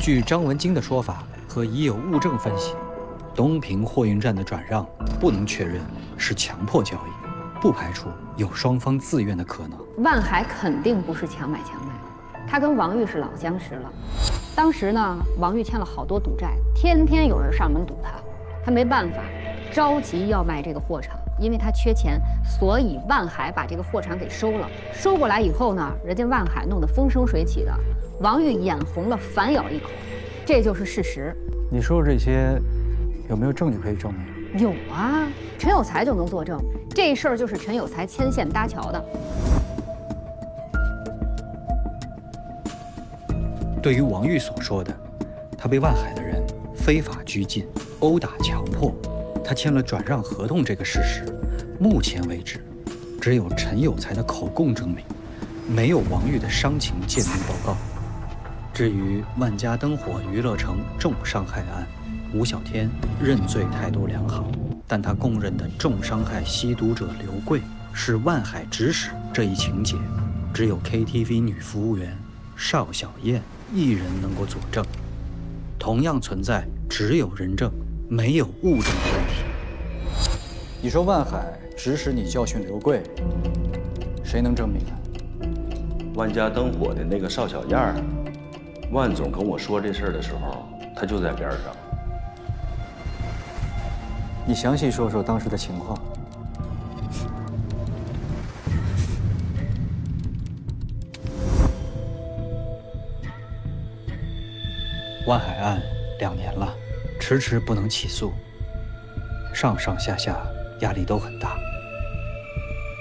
据张文京的说法和已有物证分析，东平货运站的转让不能确认是强迫交易，不排除有双方自愿的可能。万海肯定不是强买强卖，他跟王玉是老相识了。当时呢，王玉欠了好多赌债，天天有人上门堵他，他没办法，着急要卖这个货场，因为他缺钱，所以万海把这个货场给收了。收过来以后呢，人家万海弄得风生水起的，王玉眼红了，反咬一口，这就是事实。你说这些有没有证据可以证明？有啊，陈有才就能作证，这事儿就是陈有才牵线搭桥的。对于王玉所说的，他被万海的人非法拘禁、殴打、强迫，他签了转让合同这个事实，目前为止，只有陈有才的口供证明，没有王玉的伤情鉴定报告。至于万家灯火娱乐城重伤害案，吴小天认罪态度良好，但他供认的重伤害吸毒者刘贵是万海指使这一情节，只有 KTV 女服务员邵小燕一人能够佐证，同样存在只有人证没有物证的问题。你说万海指使你教训刘贵，谁能证明啊？万家灯火的那个邵小燕儿，万总跟我说这事儿的时候，他就在边上。你详细说说当时的情况。万海案2年了，迟迟不能起诉，上上下下压力都很大。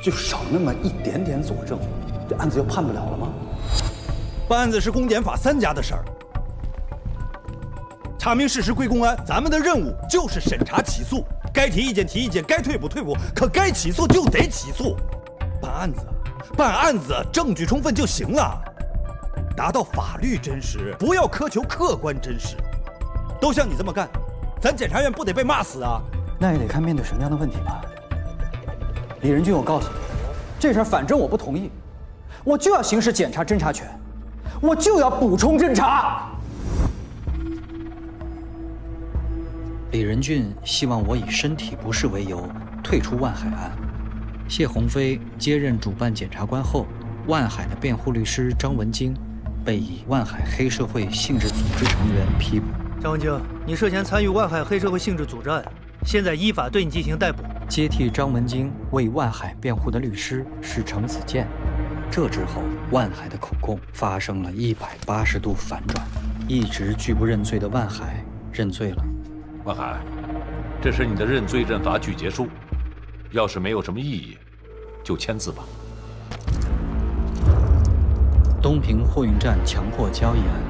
就少那么一点点佐证，这案子就判不了了吗？办案子是公检法3家的事儿，查明事实归公安，咱们的任务就是审查起诉，该提意见提意见，该退补退补，可该起诉就得起诉。办案子证据充分就行了，达到法律真实，不要苛求客观真实。都像你这么干，咱检察院不得被骂死啊？那也得看面对什么样的问题吧。李仁俊，我告诉你，这事儿反正我不同意，我就要行使检察侦查权，我就要补充侦查。李仁俊希望我以身体不适为由退出万海案。谢鸿飞接任主办检察官后，万海的辩护律师张文京被以万海黑社会性质组织成员批捕。张文京，你涉嫌参与万海黑社会性质组织案，现在依法对你进行逮捕。接替张文京为万海辩护的律师是程子健。这之后，万海的口供发生了180度反转，一直拒不认罪的万海认罪了。万海，这是你的认罪认罚具结书，要是没有什么异议，就签字吧。东平货运站强迫交易案、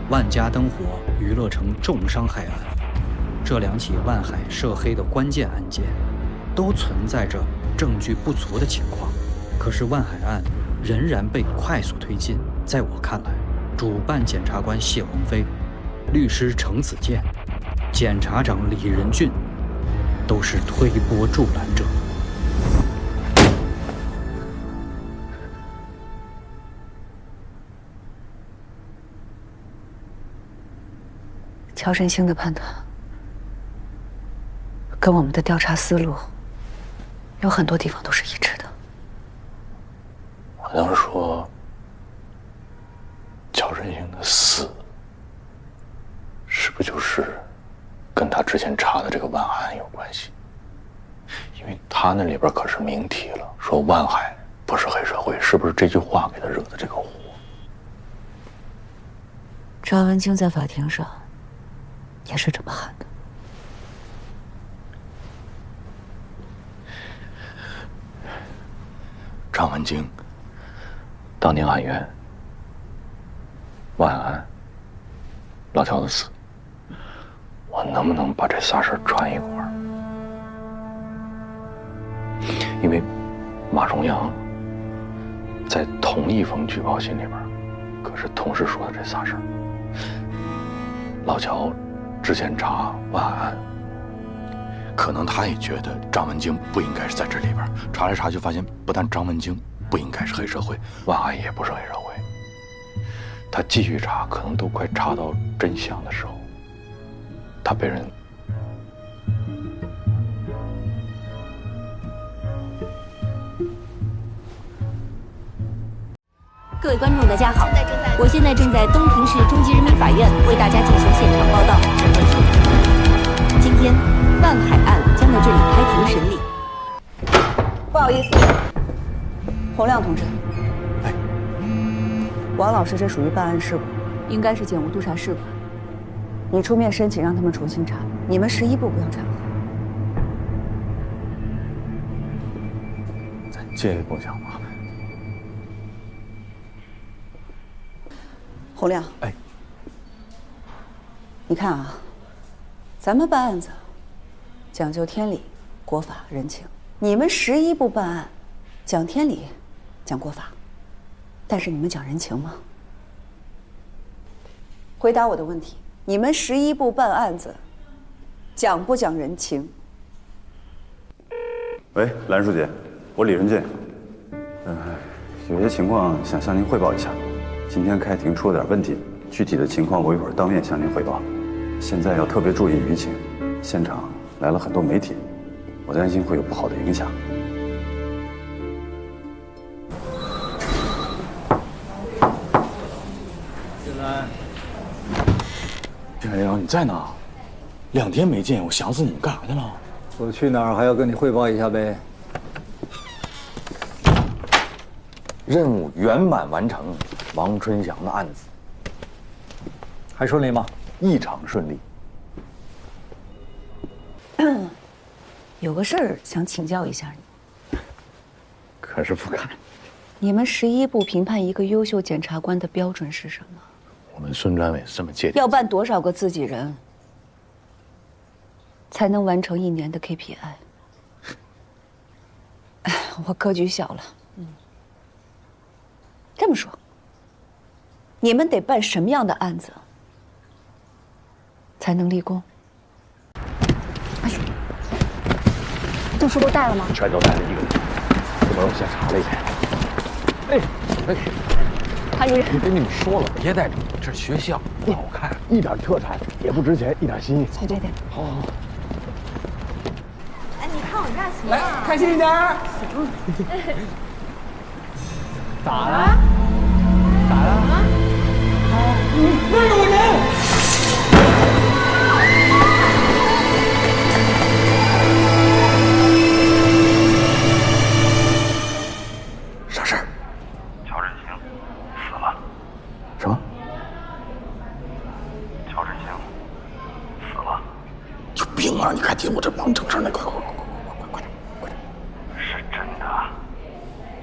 万家灯火娱乐城重伤害案，这2起万海涉黑的关键案件，都存在着证据不足的情况。可是万海案仍然被快速推进。在我看来，主办检察官谢鸿飞、律师程子健、检察长李仁俊都是推波助澜者。乔振兴的判断跟我们的调查思路有很多地方都是一致的。我能说，乔振兴的死，是不是就是跟他之前查的这个万海案有关系？因为他那里边可是明提了，说万海不是黑社会，是不是这句话给他惹的这个祸？张文京在法庭上也是这么喊的。张文京当年喊冤，万安、老乔的死，我能不能把这仨事串一块儿？因为马荣阳在同一封举报信里边，可是同时说的这仨事儿。老乔之前查万安，可能他也觉得张文京不应该是在这里边，查来查去发现，不但张文京不应该是黑社会，万安也不是黑社会。他继续查，可能都快查到真相的时候，他被人……各位观众，大家好，我现在正在东平市中级人民法院为大家进行现场报道。今天，万海案将在这里开庭审理。不好意思，洪亮同志，王老师这属于办案事故，应该是检物督查事故。你出面申请让他们重新查，你们11部不要掺和。咱借一步讲吧。洪亮，你看啊，咱们办案子讲究天理、国法、人情，你们11部办案讲天理、讲国法，但是你们讲人情吗？回答我的问题，你们11部办案子讲不讲人情？喂，兰书记，我李仁俊，有些情况想向您汇报一下。今天开庭出了点问题，具体的情况我一会儿当面向您汇报。现在要特别注意舆情，现场来了很多媒体，我担心会有不好的影响。进来。郑阳，你在哪？2天没见，我想死你，干啥去了？我去哪儿还要跟你汇报一下呗。任务圆满完成，王春祥的案子还顺利吗？异常顺利。有个事儿想请教一下你，可是不敢。你们11部评判一个优秀检察官的标准是什么？我们孙专委是这么界定。要办多少个自己人，才能完成1年的 KPI？ 我格局小了。这么说，你们得办什么样的案子才能立功？哎呦，证书都带了吗？全都带了1个人，这边我先查了一遍。潘主任，我跟你们说了，别带这个，这是学校，不好看，一点特产也不值钱，一点心意。对。好。哎，你看我这行来，开心一点。咋了？那有人！啥事儿？乔振兴死了。什么？乔振兴死了。有病啊！你赶紧，我这忙正事呢，快！是真的，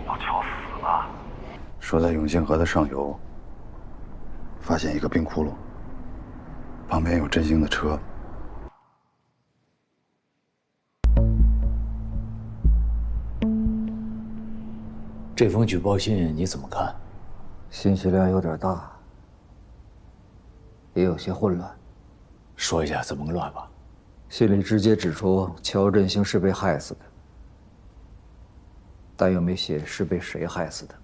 老乔死了。说在永庆河的上游发现一个冰窟窿，旁边有振兴的车。这封举报信你怎么看？信息量有点大，也有些混乱。说一下怎么个乱法？信里直接指出乔振兴是被害死的，但又没写是被谁害死的。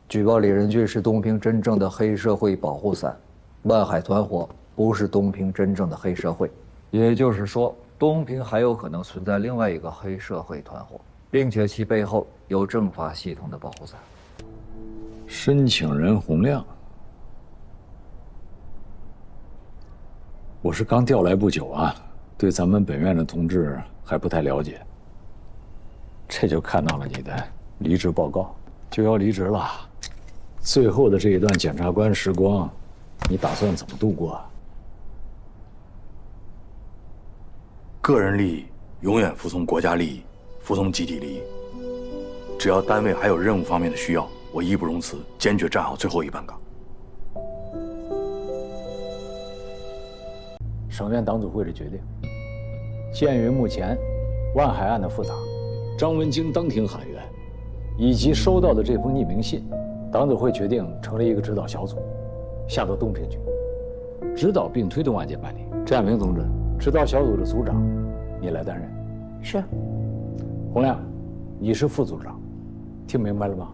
举报李仁俊是东平真正的黑社会保护伞，万海团伙不是东平真正的黑社会，也就是说，东平还有可能存在另外一个黑社会团伙，并且其背后有政法系统的保护伞。申请人洪亮，我是刚调来不久啊，对咱们本院的同志还不太了解。这就看到了你的离职报告，就要离职了。最后的这一段检察官时光，你打算怎么度过啊？个人利益永远服从国家利益，服从集体利益。只要单位还有任务方面的需要，我义不容辞，坚决站好最后一班岗。省院党组会的决定，鉴于目前万海案的复杂，张文京当庭喊冤，以及收到的这封匿名信，党组会决定成立一个指导小组，下到东平去，指导并推动案件办理。詹亚平同志，指导小组的组长，你来担任。是。洪亮，你是副组长，听明白了吗？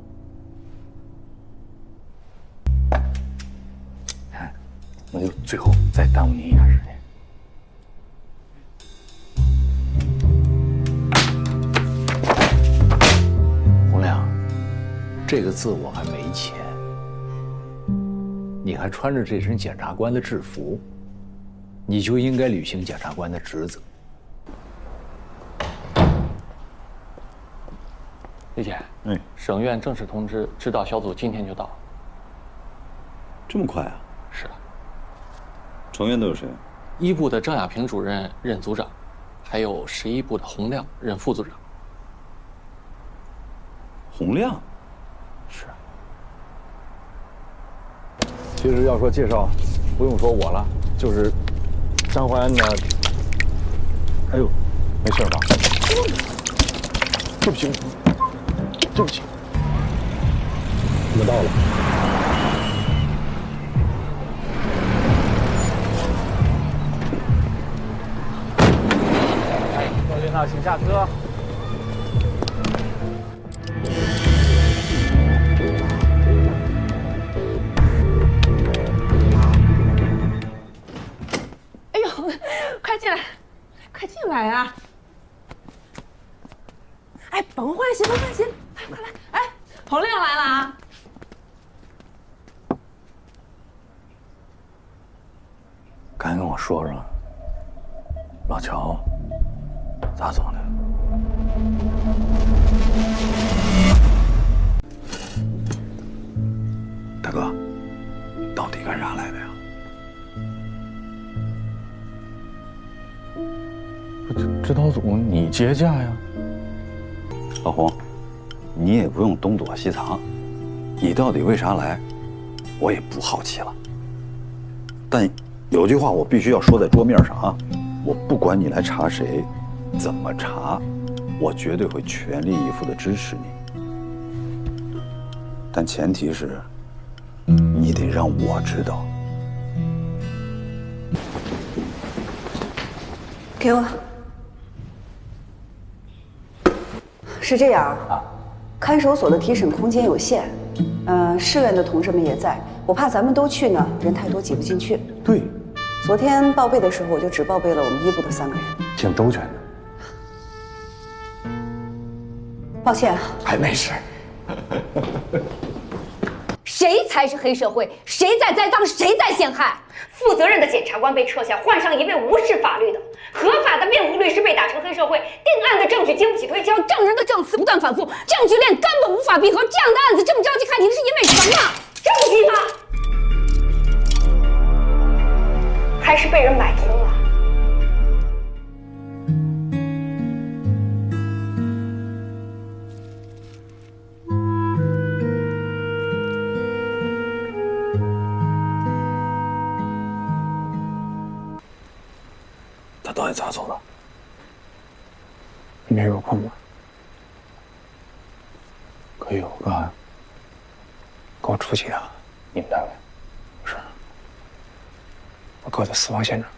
那就最后再耽误您一点时间。洪亮，这个字我还没签，你还穿着这身检察官的制服，你就应该履行检察官的职责。李姐，省院正式通知，指导小组今天就到。这么快啊？是的。成员都有谁？1部的张亚平主任任组长，还有11部的洪亮任副组长。洪亮？是。其实要说介绍，不用说我了，就是张怀安呢。哎呦，没事吧？对不起，对不起，我们到了。各位领导，请下车。哎呦，快进来，快进来啊！哎，甭换鞋，甭换鞋，快来！哎，洪亮来了啊！赶紧跟我说说，老乔咋走的？大哥，到底干啥来的呀？指导组你接驾呀？老洪，你也不用东躲西藏，你到底为啥来，我也不好奇了。但有句话我必须要说在桌面上啊，我不管你来查谁，怎么查，我绝对会全力以赴地支持你。但前提是，你得让我知道。给我。是这样啊，看守所的提审空间有限，市院的同志们也在，我怕咱们都去呢，人太多挤不进去。对，昨天报备的时候，我就只报备了我们1部的3个人，挺周全的。抱歉啊，还没事。谁才是黑社会？谁在栽赃？谁在陷害？负责任的检察官被撤下，换上一位无视法律的合法的辩护律师，被打成黑社会。定案的证据经不起推敲，证人的证词不断反复，证据链根本无法闭合。这样的案子这么着急开庭，是因为什么？着急吗？还是被人买通了？他到底咋走的？没有空吗？可以有个跟我出去啊！你们单位？不是，我哥的死亡现场。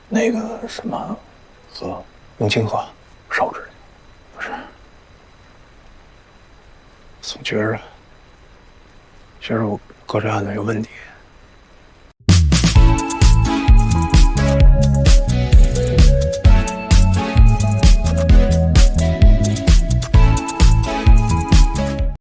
那个什么河，永清河，烧制的。不是，宋觉着，觉着我哥这案子有问题。